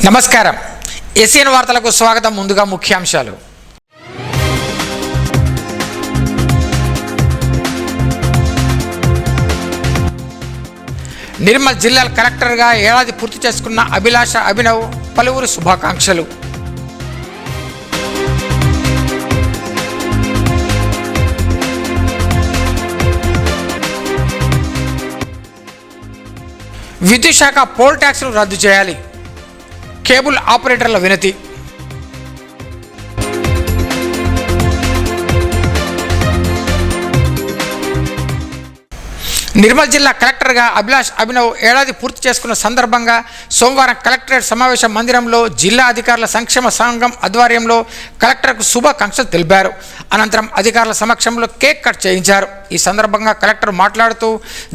నమస్కారం. ఏసియన్ వార్తలకు స్వాగతం. ముందుగా ముఖ్యాంశాలు. నిర్మల్ జిల్లా కలెక్టర్గా ఏడాది పూర్తి చేసుకున్న అభిలాష అభినవ్ పలువురు శుభాకాంక్షలు. విద్యుత్ శాఖ పోల్ ట్యాక్స్ను రద్దు చేయాలి. కేబుల్ ఆపరేటర్ల వినతి. నిర్మల్ జిల్లా కలెక్టర్గా అభిలాష్ అభినవ్ ఏడాది పూర్తి చేసుకున్న సందర్భంగా సోమవారం కలెక్టరేట్ సమావేశ మందిరంలో జిల్లా అధికారుల సంక్షేమ సంఘం ఆధ్వర్యంలో కలెక్టర్కు శుభాకాంక్షలు తెలిపారు. అనంతరం అధికారుల సమక్షంలో కేక్ కట్ చేయించారు. ఈ సందర్భంగా కలెక్టర్ మాట్లాడుతూ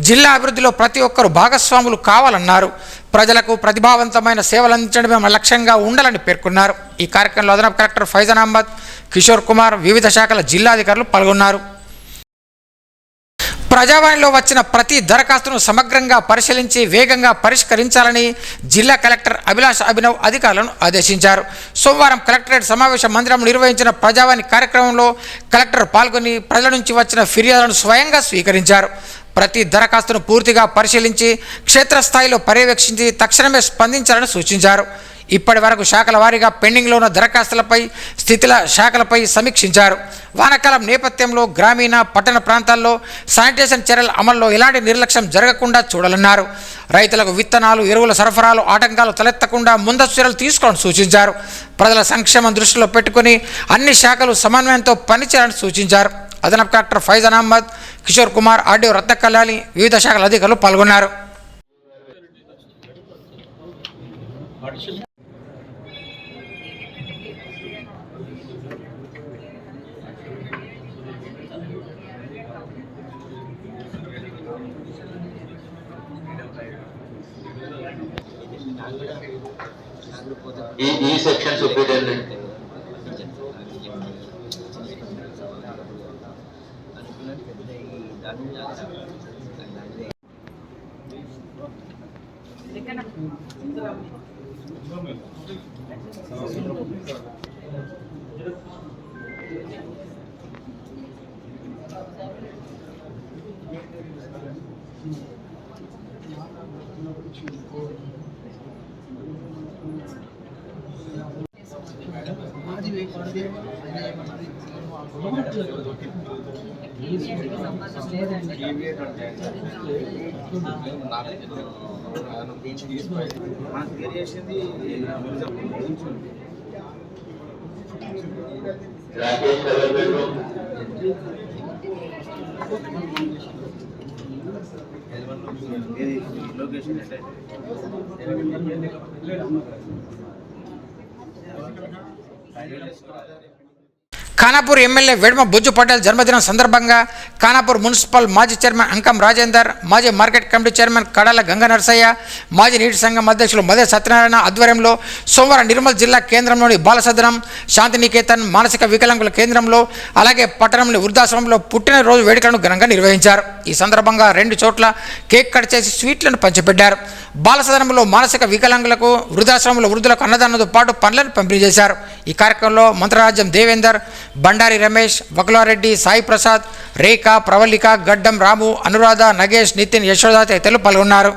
జిల్లా అభివృద్ధిలో ప్రతి ఒక్కరూ భాగస్వాములు కావాలన్నారు. ప్రజలకు ప్రతిభావంతమైన సేవలు అందించడమే మన లక్ష్యంగా ఉండాలని పేర్కొన్నారు. ఈ కార్యక్రమంలో అదనపు కలెక్టర్ ఫైజాన్ అహ్మద్, కిషోర్ కుమార్, వివిధ శాఖల జిల్లా అధికారులు పాల్గొన్నారు. ప్రజావాణిలో వచ్చిన ప్రతి దరఖాస్తును సమగ్రంగా పరిశీలించి వేగంగా పరిష్కరించాలని జిల్లా కలెక్టర్ అభిలాష్ అభినవ్ అధికారులను ఆదేశించారు. సోమవారం కలెక్టరేట్ సమావేశ మందిరంలో నిర్వహించిన ప్రజావాణి కార్యక్రమంలో కలెక్టర్ పాల్గొని ప్రజల నుంచి వచ్చిన ఫిర్యాదులను స్వయంగా స్వీకరించారు. ప్రతి దరఖాస్తును పూర్తిగా పరిశీలించి క్షేత్రస్థాయిలో పర్యవేక్షించి తక్షణమే స్పందించాలని సూచించారు. ఇప్పటి వరకు శాఖల వారీగా పెండింగ్లో ఉన్న దరఖాస్తులపై స్థితిల శాఖలపై సమీక్షించారు. వానాకాలం నేపథ్యంలో గ్రామీణ పట్టణ ప్రాంతాల్లో శానిటేషన్ చర్యల అమల్లో ఎలాంటి నిర్లక్ష్యం జరగకుండా చూడాలన్నారు. రైతులకు విత్తనాలు, ఎరువుల సరఫరాలు ఆటంకాలు తలెత్తకుండా ముందస్తు చర్యలు తీసుకోవాలని సూచించారు. ప్రజల సంక్షేమం దృష్టిలో పెట్టుకుని అన్ని శాఖలు సమన్వయంతో పనిచేయాలని సూచించారు. అదనపు కలెక్టర్ ఫైజాన్ అహ్మద్, కిషోర్ కుమార్, ఆర్డీఓ రత్న కళ్యాణి, వివిధ శాఖల అధికారులు పాల్గొన్నారు. ఈ section superintendent location Khanapur MLA Vedma Bojju Patel జన్మదినం సందర్భంగా ఖానాపూర్ మున్సిపల్ మాజీ చైర్మన్ అంకం రాజేందర్, మాజీ market committee chairman Kadala Ganga Narasayya, మాజీ నీటి సంఘం అధ్యక్షులు మదే సత్యనారాయణ ఆధ్వర్యంలో సోమవారం నిర్మల్ జిల్లా కేంద్రంలోని బాలసదనం, శాంతినికేతన్, మానసిక వికలాంగుల కేంద్రంలో అలాగే పట్టణంలోని వృద్ధాశ్రమంలో పుట్టినరోజు వేడుకలను ఘనంగా నిర్వహించారు. ఈ సందర్భంగా 2 చోట్ల కేక్ కట్ చేసి స్వీట్లను పంచిపెట్టారు. బాలసదనంలో మానసిక వికలాంగులకు, వృద్ధాశ్రమంలో వృద్ధులకు అన్నదానంతో పాటు పండ్లను పంపిణీ చేశారు. ఈ కార్యక్రమంలో మంత్రరాజ్యం దేవేందర్, బండారి రమేష్, వకులారెడ్డి, సాయి ప్రసాద్, రేఖ, ప్రవళిక, గడ్డం రాము, అనురాధ, నగేష్, నితిన్, యశోద తదితరులు పాల్గొన్నారు.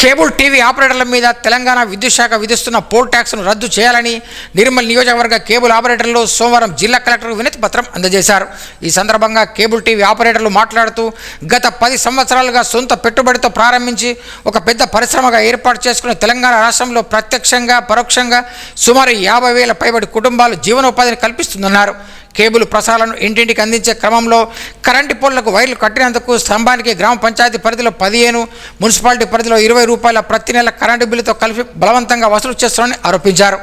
కేబుల్ టీవీ ఆపరేటర్ల మీద తెలంగాణ విద్యుత్ శాఖ విధిస్తున్న పోల్ ట్యాక్స్ను రద్దు చేయాలని నిర్మల్ నియోజకవర్గ కేబుల్ ఆపరేటర్లు సోమవారం జిల్లా కలెక్టర్కు వినతి పత్రం అందజేశారు. ఈ సందర్భంగా కేబుల్ టీవీ ఆపరేటర్లు మాట్లాడుతూ గత 10 సంవత్సరాలుగా సొంత పెట్టుబడితో ప్రారంభించి ఒక పెద్ద పరిశ్రమగా ఏర్పాటు చేసుకున్న తెలంగాణ రాష్ట్రంలో ప్రత్యక్షంగా పరోక్షంగా సుమారు 50,000 పైబడి కుటుంబాలు జీవనోపాధిని కల్పిస్తుందన్నారు. కేబుల్ ప్రసారాలను ఇంటింటికి అందించే క్రమంలో కరెంటు పోల్లకు వైర్లు కట్టినందుకు స్తంభానికి గ్రామ పంచాయతీ పరిధిలో 15, మున్సిపాలిటీ పరిధిలో 20 రూపాయల ప్రతి నెల కరెంటు బిల్లుతో కలిపి బలవంతంగా వసూలు చేస్తారని ఆరోపించారు.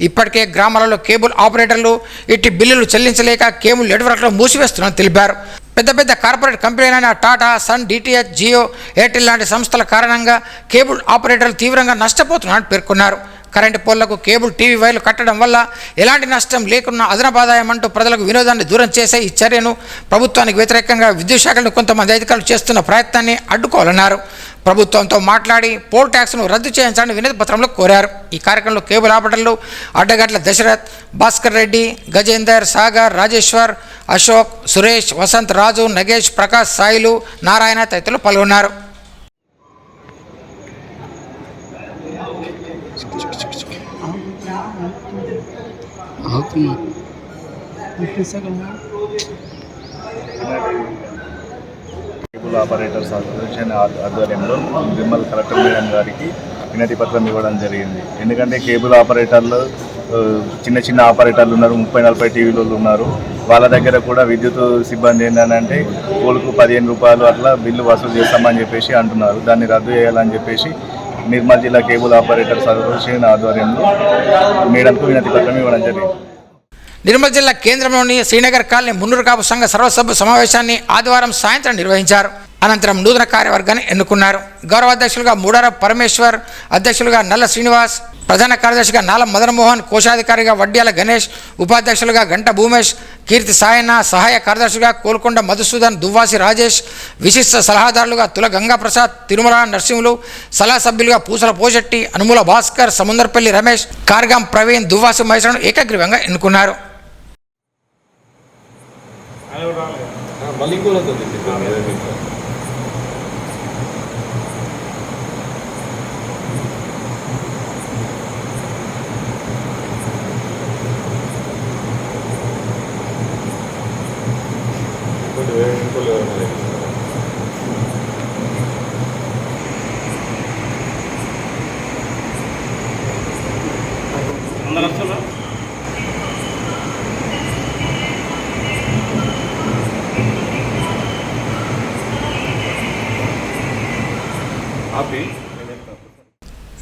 ఇప్పటికే గ్రామాలలో కేబుల్ ఆపరేటర్లు ఇట్టి బిల్లులు చెల్లించలేక కేబుల్ నెట్వర్క్లు మూసివేస్తున్నారని తెలిపారు. పెద్ద పెద్ద కార్పొరేట్ కంపెనీలైన టాటా, సన్, డిటిహెచ్, జియో, ఎయిర్టెల్ లాంటి సంస్థల కారణంగా కేబుల్ ఆపరేటర్లు తీవ్రంగా నష్టపోతున్నారని పేర్కొన్నారు. కరెంటు పోల్లకు కేబుల్ టీవీ వైర్లు కట్టడం వల్ల ఎలాంటి నష్టం లేకున్నా అదనపు ఆదాయం అంటూ ప్రజలకు వినోదాన్ని దూరం చేసే ఈ చర్యను ప్రభుత్వానికి వ్యతిరేకంగా విద్యుత్ శాఖను కొంతమంది అధికారులు చేస్తున్న ప్రయత్నాన్ని అడ్డుకోవాలన్నారు. ప్రభుత్వంతో మాట్లాడి పోల్ ట్యాక్స్ను రద్దు చేయించాలని వినతి పత్రంలో కోరారు. ఈ కార్యక్రమంలో కేబుల్ ఆపరేటర్లు అడ్డగట్ల దశరథ్, భాస్కర్ రెడ్డి, గజేందర్, సాగర్, రాజేశ్వర్, అశోక్, సురేష్, వసంత్, రాజు, నగేష్, ప్రకాష్, సాయిలు, నారాయణ తదితరులు పాల్గొన్నారు. కేబుల్ ఆపరేటర్స్ అసోసియేషన్ ఆధ్వర్యంలో నిర్మల్ కలెక్టర్ మేడం గారికి వినతి పత్రం ఇవ్వడం జరిగింది. ఎందుకంటే కేబుల్ ఆపరేటర్లు చిన్న చిన్న ఆపరేటర్లు ఉన్నారు, 30-40 టీవీలు ఉన్నారు. వాళ్ళ దగ్గర కూడా విద్యుత్ సిబ్బంది ఏంటంటే పోలుకు 15 రూపాయలు అట్లా బిల్లు వసూలు చేస్తామని చెప్పేసి అంటున్నారు. దాన్ని రద్దు చేయాలని చెప్పేసి నిర్మల్ జిల్లా కేబుల్ ఆపరేటర్స్ అసోసియేషన్ ఆధ్వర్యంలో మేడంకు వినతి పత్రం ఇవ్వడం జరిగింది. నిర్మల్ జిల్లా కేంద్రంలోని శ్రీనగర్ కాలనీ మున్నూరు కాపు సంఘ సర్వసభ్య సమావేశాన్ని ఆదివారం సాయంత్రం నిర్వహించారు. అనంతరం నూతన కార్యవర్గాన్ని ఎన్నుకున్నారు. గౌరవ అధ్యక్షులుగా మూడార పరమేశ్వర్, అధ్యక్షులుగా నల్ల శ్రీనివాస్, ప్రధాన కార్యదర్శిగా నాల మదన్మోహన్, కోశాధికారిగా వడ్డ్యాల గణేష్, ఉపాధ్యక్షులుగా గంట భూమేష్, కీర్తి సాయన్న, సహాయ కార్యదర్శిగా కోల్కొండ మధుసూదన్, దువ్వాసి రాజేష్, విశిష్ట సలహాదారులుగా తుల గంగాప్రసాద్, తిరుమల నరసింహులు, సలహా సభ్యులుగా పూసల పోజెట్టి, అనుమూల భాస్కర్, సముందర్పల్లి రమేష్, కార్గాం ప్రవీణ్, దువ్వాసి మహేశ్వరను ఏకగ్రీవంగా ఎన్నుకున్నారు.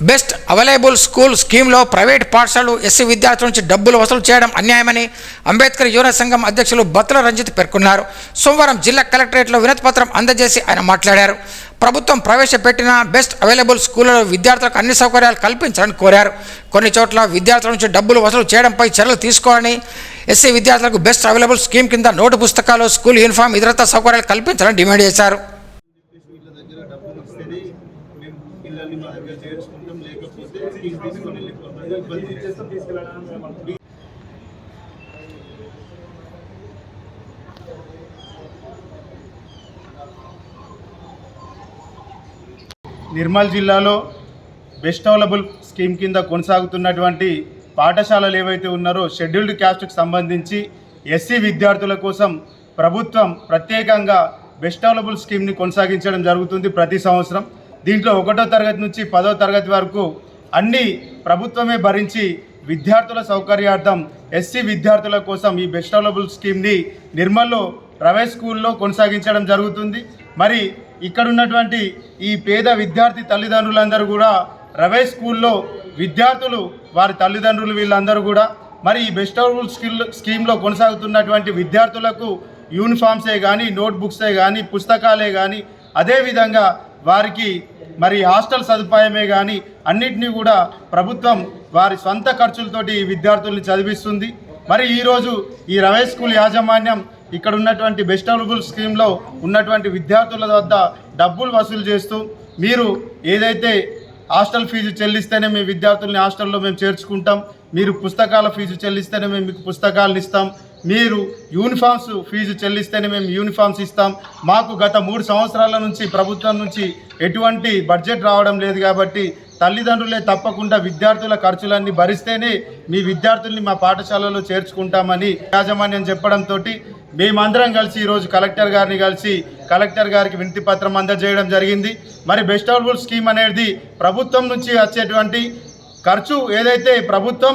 బెస్ట్ అవైలబుల్ స్కూల్ స్కీమ్లో ప్రైవేట్ పాఠశాలలు ఎస్సీ విద్యార్థుల నుంచి డబ్బులు వసూలు చేయడం అన్యాయమని అంబేద్కర్ యువన సంఘం అధ్యక్షులు బత్తుల రంజిత్ పేర్కొన్నారు. సోమవారం జిల్లా కలెక్టరేట్లో వినతిపత్రం అందజేసి ఆయన మాట్లాడారు. ప్రభుత్వం ప్రవేశపెట్టిన బెస్ట్ అవైలబుల్ స్కూళ్లలో విద్యార్థులకు అన్ని సౌకర్యాలు కల్పించాలని కోరారు. కొన్ని చోట్ల విద్యార్థుల నుంచి డబ్బులు వసూలు చేయడంపై చర్యలు తీసుకోవాలని, ఎస్సీ విద్యార్థులకు బెస్ట్ అవైలబుల్ స్కీమ్ కింద నోటు పుస్తకాలు, స్కూల్ యూనిఫామ్, ఇతరత్ర సౌకర్యాలు కల్పించాలని డిమాండ్ చేశారు. నిర్మల్ జిల్లాలో బెస్ట్ అవైలబుల్ స్కీమ్ కింద కొనసాగుతున్నటువంటి పాఠశాలలు ఏవైతే ఉన్నారో షెడ్యూల్డ్ క్యాస్ట్కి సంబంధించి ఎస్సీ విద్యార్థుల కోసం ప్రభుత్వం ప్రత్యేకంగా బెస్ట్ అవైలబుల్ స్కీమ్ని కొనసాగించడం జరుగుతుంది ప్రతి సంవత్సరం. దీంట్లో 1వ తరగతి నుంచి 10వ తరగతి వరకు అన్ని ప్రభుత్వమే భరించి విద్యార్థుల సౌకర్యార్థం ఎస్సీ విద్యార్థుల కోసం ఈ బెస్ట్ అవైలబుల్ స్కీమ్ని నిర్మల్లో ప్రైవేట్ స్కూల్లో కొనసాగించడం జరుగుతుంది. మరి ఇక్కడ ఉన్నటువంటి ఈ పేద విద్యార్థి తల్లిదండ్రులందరూ కూడా ప్రైవేట్ స్కూల్లో విద్యార్థులు, వారి తల్లిదండ్రులు వీళ్ళందరూ కూడా మరి ఈ బెస్ట్ అవైలబుల్ స్కీమ్లో కొనసాగుతున్నటువంటి విద్యార్థులకు యూనిఫామ్సే కానీ, నోట్బుక్సే కానీ, పుస్తకాలే కానీ, అదేవిధంగా వారికి మరి హాస్టల్ సదుపాయమే కానీ అన్నిటినీ కూడా ప్రభుత్వం వారి సొంత ఖర్చులతోటి ఈ విద్యార్థుల్ని చదివిస్తుంది. మరి ఈరోజు ఈ ప్రైవేట్ స్కూల్ యాజమాన్యం ఇక్కడ ఉన్నటువంటి బెస్ట్ అవైలబుల్ స్కీమ్లో ఉన్నటువంటి విద్యార్థుల వద్ద డబ్బులు వసూలు చేస్తూ, మీరు ఏదైతే హాస్టల్ ఫీజు చెల్లిస్తేనే మీ విద్యార్థుల్ని హాస్టల్లో మేము చేర్చుకుంటాం, మీరు పుస్తకాల ఫీజు చెల్లిస్తేనే మేము మీకు పుస్తకాలను ఇస్తాం, మీరు యూనిఫామ్స్ ఫీజు చెల్లిస్తేనే మేము యూనిఫామ్స్ ఇస్తాం, మాకు గత 3 సంవత్సరాల నుంచి ప్రభుత్వం నుంచి ఎటువంటి బడ్జెట్ రావడం లేదు కాబట్టి తల్లిదండ్రులే తప్పకుండా విద్యార్థుల ఖర్చులన్నీ భరిస్తేనే మీ విద్యార్థుల్ని మా పాఠశాలలో చేర్చుకుంటామని యాజమాన్యం చెప్పడంతో మేమందరం కలిసి ఈరోజు కలెక్టర్ గారిని కలిసి కలెక్టర్ గారికి వినతి పత్రం అందజేయడం జరిగింది. మరి బెస్ట్ అవైలబుల్ స్కీమ్ అనేది ప్రభుత్వం నుంచి వచ్చేటువంటి ఖర్చు ఏదైతే ప్రభుత్వం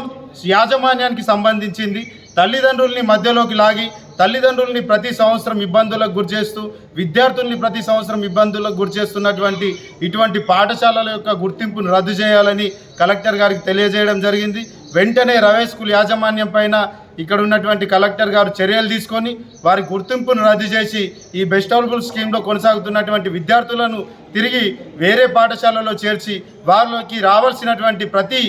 యాజమాన్యానికి సంబంధించింది, తల్లిదండ్రుల్ని మధ్యలోకి లాగి తల్లిదండ్రుల్ని ప్రతి సంవత్సరం ఇబ్బందులకు గురిచేస్తూ విద్యార్థుల్ని ప్రతి సంవత్సరం ఇబ్బందులకు గురిచేస్తున్నటువంటి ఇటువంటి పాఠశాలల యొక్క గుర్తింపును రద్దు చేయాలని కలెక్టర్ గారికి తెలియజేయడం జరిగింది. వెంటనే ప్రైవేట్ స్కూల్ యాజమాన్యం పైన ఇక్కడ ఉన్నటువంటి కలెక్టర్ గారు చర్యలు తీసుకొని వారి గుర్తింపును రద్దు చేసి ఈ బెస్ట్ అవైలబుల్ స్కీమ్లో కొనసాగుతున్నటువంటి విద్యార్థులను తిరిగి వేరే పాఠశాలలో చేర్చి వారికి రావాల్సినటువంటి ప్రతి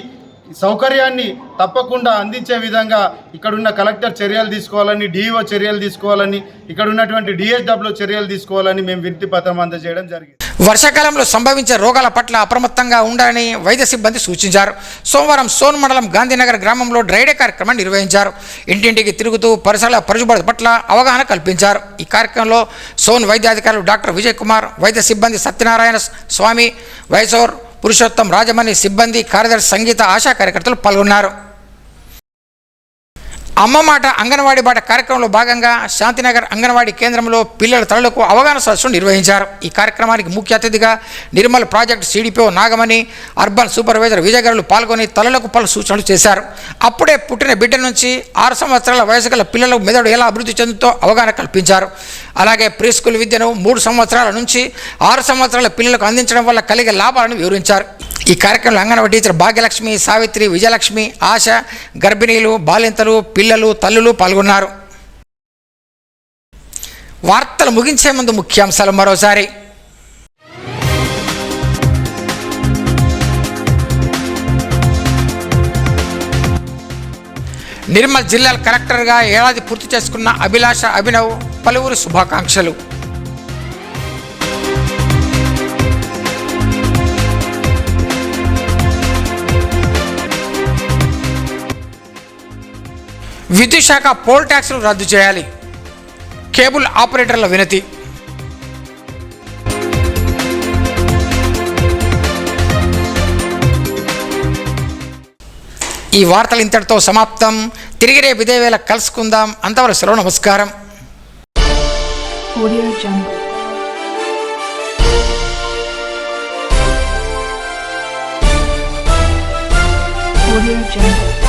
సౌకర్యాన్ని తప్పకుండా అందించే విధంగా ఇక్కడున్న కలెక్టర్ చర్యలు తీసుకోవాలని, డిఈఓ చర్యలు తీసుకోవాలని, ఇక్కడ ఉన్నటువంటి డిఎస్డబ్ల్యూ చర్యలు తీసుకోవాలని మేము వినతి పత్రం అందజేయడం జరిగింది. వర్షాకాలంలో సంభవించే రోగాల పట్ల అప్రమత్తంగా ఉండాలని వైద్య సిబ్బంది సూచించారు. సోమవారం సోన్ మండలం గాంధీనగర్ గ్రామంలో డ్రైడే కార్యక్రమాన్ని నిర్వహించారు. ఇంటింటికి తిరుగుతూ పరిసరాల పరిశుభ్రత పట్ల అవగాహన కల్పించారు. ఈ కార్యక్రమంలో సోన్ వైద్యాధికారులు డాక్టర్ విజయ్ కుమార్, వైద్య సిబ్బంది సత్యనారాయణ స్వామి, వైసోర్ పురుషోత్తం, రాజమణి సిబ్బంది, కార్యదర్శి సంగీత, ఆశా కార్యకర్తలు పాల్గొన్నారు. అమ్మ మాట అంగన్వాడీ బాట కార్యక్రమంలో భాగంగా శాంతినగర్ అంగన్వాడీ కేంద్రంలో పిల్లల తల్లులకు అవగాహన సదస్సును నిర్వహించారు. ఈ కార్యక్రమానికి ముఖ్య అతిథిగా Nirmal project CDPO Nagamani, urban supervisor విజయగారులు పాల్గొని తల్లులకు పలు సూచనలు చేశారు. అప్పుడే పుట్టిన బిడ్డ నుంచి 6 సంవత్సరాల వయసు గల పిల్లలకు మెదడు ఎలా అభివృద్ధి చెందుతో అవగాహన కల్పించారు. అలాగే ప్రీ స్కూల్ విద్యను 3 సంవత్సరాల నుంచి 6 సంవత్సరాల పిల్లలకు అందించడం వల్ల కలిగే లాభాలను వివరించారు. ఈ కార్యక్రమంలో అంగన్వాడీ టీచర్ భాగ్యలక్ష్మి, సావిత్రి, విజయలక్ష్మి, ఆశ, గర్భిణీలు, బాలింతలు, పిల్లలు, తల్లులు పాల్గొన్నారు. వార్తలు ముగించే ముందు ముఖ్యాంశాలు మరోసారి. నిర్మల్ జిల్లా కలెక్టర్గా ఏడాది పూర్తి చేసుకున్న అభిలాష అభినవ్ పలువురు శుభాకాంక్షలు. విద్యుత్ శాఖ పోల్ ట్యాక్స్లు రద్దు చేయాలి, కేబుల్ ఆపరేటర్ల వినతి. ఈ వార్తలు ఇంతటితో సమాప్తం. తిరిగి రేపు ఇదే వేళ కలుసుకుందాం. అంతవరకు సెలవు. నమస్కారం. Audio Jungle.